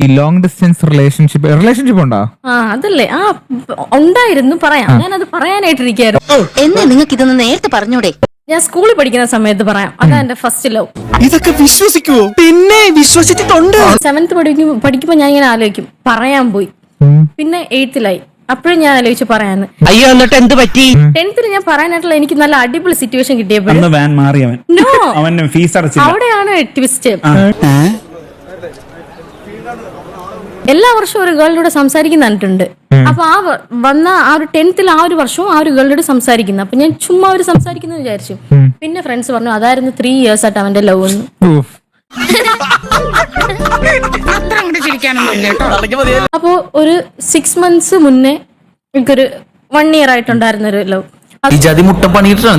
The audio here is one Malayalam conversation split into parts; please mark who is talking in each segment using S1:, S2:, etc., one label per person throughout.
S1: ഈ ലോങ് ഡിസ്റ്റൻസ് റിലേഷൻഷിപ്പ് ഉണ്ടോ?
S2: അതല്ലേ ഉണ്ടായിരുന്നു, പറയാം. ഞാനത് പറയാനായിട്ടിരിക്കായിരുന്നു.
S3: എന്നെ നിങ്ങൾക്ക് ഇതൊന്ന് നേരത്തെ പറഞ്ഞൂടെ?
S2: ഞാൻ സ്കൂളിൽ പഠിക്കുന്ന സമയത്ത് പറയാം. അതാ എന്റെ ഫസ്റ്റ് ലവ്.
S4: ഇതൊക്കെ വിശ്വസിക്കുവോ? പിന്നെ വിശ്വസിച്ചിട്ടുണ്ട്.
S2: 7th പഠിക്കുമ്പോ ഞാൻ ഇങ്ങനെ ആലോചിക്കും, പറയാൻ പോയി. പിന്നെ 8th അപ്പോഴും ഞാൻ ആലോചിച്ചു പറയാന്ന്.
S4: അയ്യോ, എന്നിട്ട് എന്ത് പറ്റി?
S2: 10th ഞാൻ പറയാനായിട്ടുള്ള എനിക്ക് നല്ല അടിപൊളി സിറ്റുവേഷൻ കിട്ടിയപ്പോൾ അവിടെയാണ് ട്വിസ്റ്റ്. എല്ലാ വർഷവും ഒരു ഗേളിനോട് സംസാരിക്കുന്നുണ്ട്. അപ്പൊ വന്ന ഒരു 10th ഒരു വർഷവും ഒരു ഗേളിനോട് സംസാരിക്കുന്നു. അപ്പൊ ഞാൻ ചുമ്മാ ഒരു സംസാരിക്കുന്നു വിചാരിച്ചു. പിന്നെ ഫ്രണ്ട്സ് പറഞ്ഞു അതായിരുന്നു 3 years ആയിട്ട് അവന്റെ ലവ് എന്ന്. അപ്പോ ഒരു 6 months മുന്നേ എനിക്കൊരു 1 year ആയിട്ടുണ്ടായിരുന്ന ഒരു ലവ്.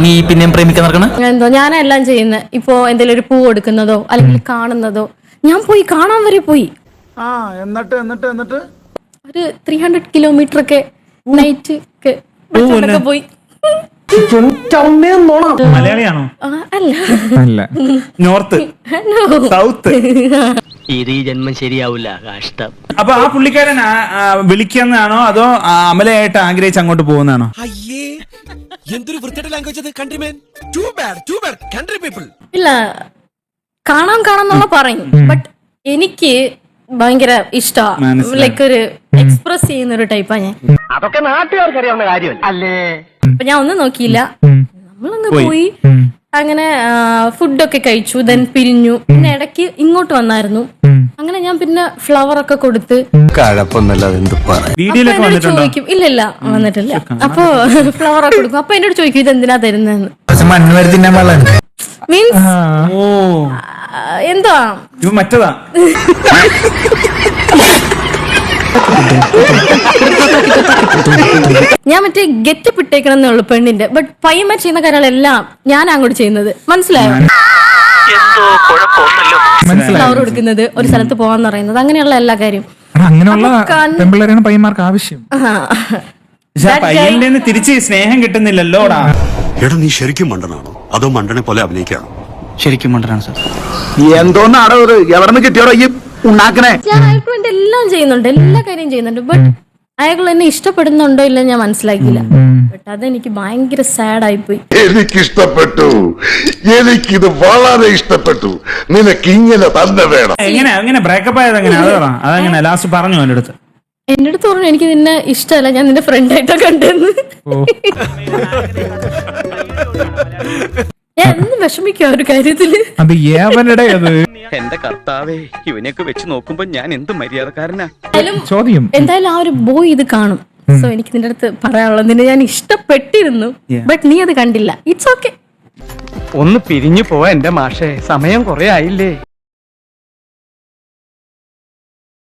S4: നീ പിന്നെ പ്രേമിക്കാൻ നടക്കണം.
S2: എന്തോ ഞാനെല്ലാം ചെയ്യുന്നത്. ഇപ്പോ എന്തെങ്കിലും ഒരു പൂ കൊടുക്കുന്നതോ അല്ലെങ്കിൽ കാണുന്നതോ ഞാൻ പോയി കാണാൻ വരെ പോയി.
S5: എന്നിട്ട്
S2: ഒരു 300 kilometer ഒക്കെ നൈറ്റ് ഒക്കെ പോയി.
S6: മലയാളിയാണോ?
S2: അല്ല,
S6: നോർത്ത് സൗത്ത്.
S4: ഇത് ഈ ജന്മം ശരിയാവില്ല, കഷ്ടം.
S6: അപ്പൊ ആ പുള്ളിക്കാരൻ വിളിക്കുന്നതാണോ അതോ അമലയായിട്ട് ആഗ്രഹിച്ച് അങ്ങോട്ട് പോകുന്നതാണോ?
S7: എന്തൊരു വൃത്തിയുടെ ലാംഗ്വേജ് അത്. Countryman, too bad country people.
S2: ഇല്ല, കാണാന്നുള്ള പറയും. ബട്ട് എനിക്ക് ഭയങ്കര ഇഷ്ടമാണ്. ലൈക്ക് ഒരു എക്സ്പ്രസ് ചെയ്യുന്ന ഒരു ടൈപ്പാ ഞാൻ.
S4: അതൊക്കെ നാട്ടുകാർക്ക് അറിയാവുന്ന കാര്യം അല്ലേ?
S2: അപ്പൊ ഞാൻ ഒന്നും നോക്കിയില്ല, നമ്മളങ്ങ് പോയി. അങ്ങനെ ഫുഡൊക്കെ കഴിച്ചു, ദെൻ പിരിഞ്ഞു. പിന്നെ ഇടയ്ക്ക് ഇങ്ങോട്ട് വന്നായിരുന്നു. അങ്ങനെ ഞാൻ പിന്നെ ഫ്ലവർ ഒക്കെ കൊടുത്ത് ചോദിക്കും. ഇല്ല വന്നിട്ടില്ല. അപ്പൊ ഫ്ലവർ ഒക്കെ കൊടുക്കും. അപ്പൊ എന്നോട് ചോദിക്കും ഇത് എന്തിനാ തരുന്നതെന്ന്. മീൻസ് എന്താ
S6: മറ്റതാ.
S2: ഞാൻ മറ്റേ ഗെറ്റപ്പ് ഇട്ടേക്കണം ഉള്ളു പെണ്ണിന്റെ. ബട്ട് പയ്യന്മാർ ചെയ്യുന്ന കാര്യങ്ങളെല്ലാം ഞാൻ അങ്ങോട്ട് ചെയ്യുന്നത്. മനസ്സിലായോ? ഫ്ലവർ കൊടുക്കുന്നത്, ഒരു സ്ഥലത്ത് പോവാന്ന് പറയുന്നത്, അങ്ങനെയുള്ള എല്ലാ കാര്യം.
S1: അങ്ങനെയുള്ള പയ്യന്മാർക്ക് ആവശ്യം.
S6: പയ്യന്റെ തിരിച്ച് സ്നേഹം കിട്ടുന്നില്ലല്ലോടാ.
S8: എടാ, നീ ശരിക്കും മണ്ടനാണോ അതോ മണ്ടനെ പോലെ അഭിനയിക്കാണോ?
S4: ശരിക്കും മണ്ടനാണ് സാർ.
S5: എന്തോന്നാടോ എവിടെ കിട്ടിയോടോ ഈ ഉണ്ടാക്കണേ?
S2: ഞാൻ അയാൾക്ക് വേണ്ടി എല്ലാം ചെയ്യുന്നുണ്ട്, എല്ലാ കാര്യം ചെയ്യുന്നുണ്ട്. ബട്ട് അയാൾ എന്നെ ഇഷ്ടപ്പെടുന്നുണ്ടോ ഇല്ല ഞാൻ മനസ്സിലാക്കിയില്ല. ബട്ട് അതെനിക്ക് ഭയങ്കര സാഡ് ആയിപ്പോയി.
S8: എനിക്കിഷ്ടപ്പെട്ടു, എനിക്കിത് വളരെ ഇഷ്ടപ്പെട്ടു. നിനക്ക് ഇങ്ങനെ തന്നെ വേണം.
S6: എങ്ങനെ ബ്രേക്കപ്പ് ആയത്? അതെങ്ങനെ ലാസ്റ്റ് പറഞ്ഞു എന്റെ അടുത്ത്?
S2: എന്റെ അടുത്ത് പറഞ്ഞു എനിക്ക് നിന്നെ ഇഷ്ടമല്ല, ഞാൻ നിന്റെ ഫ്രണ്ട് ആയിട്ടാ കണ്ടെന്ന്. ഞാൻ എന്നും വിഷമിക്കും ഒരു കാര്യത്തില്.
S9: എന്റെ കർത്താവേ, ഇവനെയൊക്കെ വെച്ച് നോക്കുമ്പോ ഞാൻ എന്ത് മര്യാദക്കാരനാ.
S2: എന്തായാലും ആ ഒരു ബോയ് ഇത് കാണും. സോ എനിക്ക് നിന്റെ അടുത്ത് പറയാനുള്ളത്, നിന്നെ ഞാൻ ഇഷ്ടപ്പെട്ടിരുന്നു, ബട്ട് നീ അത് കണ്ടില്ല. It's okay.
S4: ഒന്ന് പിരിഞ്ഞു പോവാ എന്റെ മാഷേ, സമയം കുറെ ആയില്ലേ?